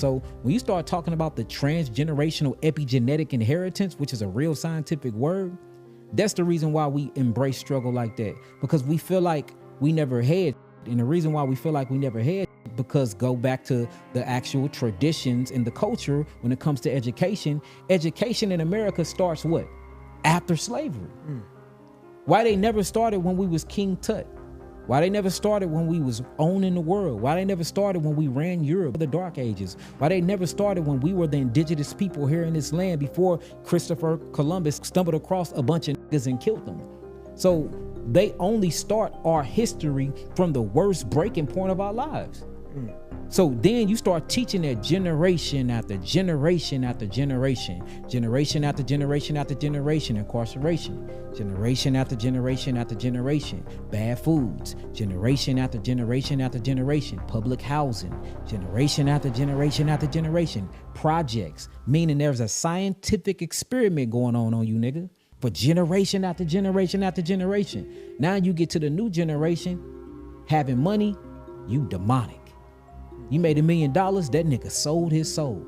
So when you start talking about the transgenerational epigenetic inheritance, which is a real scientific word, that's the reason why we embrace struggle like that, because we feel like we never had. And the reason why we feel like we never had, because go back to the actual traditions and the culture when it comes to education. Education in America starts what? After slavery. Why they never started when we was King Tut? Why they never started when we was owning the world? Why they never started when we ran Europe, the Dark Ages? Why they never started when we were the indigenous people here in this land before Christopher Columbus stumbled across a bunch of niggas and killed them? So they only start our history from the worst breaking point of our lives. So then you start teaching that generation after generation after generation, generation after generation after generation, incarceration, generation after generation after generation, bad foods, generation after generation after generation, public housing, generation after generation after generation, projects, meaning there's a scientific experiment going on you, nigga, for generation after generation after generation. Now you get to the new generation, having money, you demonic. You made $1 million, that nigga sold his soul.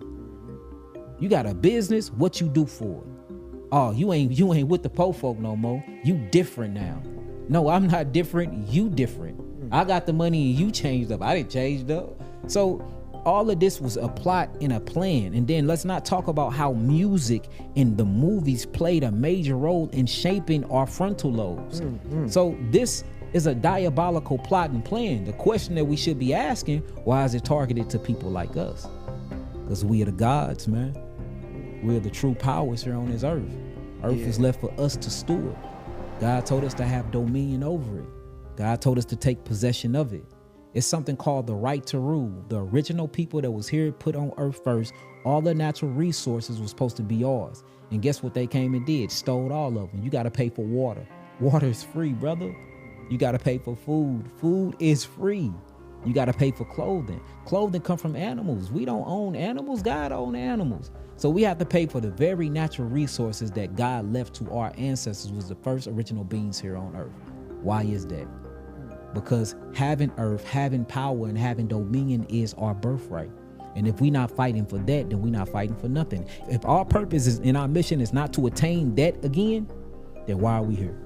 You got a business, what you do for it? Oh, you ain't with the po folk no more. You different now. No, I'm not different, you different. I got the money and you changed up. I didn't change up. So all of this was a plot and a plan. And then let's not talk about how music and the movies played a major role in shaping our frontal lobes. So this is a diabolical plot and plan. The question that we should be asking, why is it targeted to people like us? Because we are the gods, man. We're the true powers here on this earth. Earth is left for us to steward. God told us to have dominion over it. God told us to take possession of it. It's something called the right to rule. The original people that was here put on earth first, all the natural resources was supposed to be ours. And guess what they came and did? Stole all of them. You got to pay for water. Water is free, brother. You got to pay for food. Food is free. You got to pay for clothing. Clothing come from animals. We don't own animals. God owns animals. So we have to pay for the very natural resources that God left to our ancestors, was the first original beings here on earth. Why is that? Because having earth, having power, and having dominion is our birthright. And if we're not fighting for that, then we're not fighting for nothing. If our purpose is, and our mission is not to attain that again, then why are we here?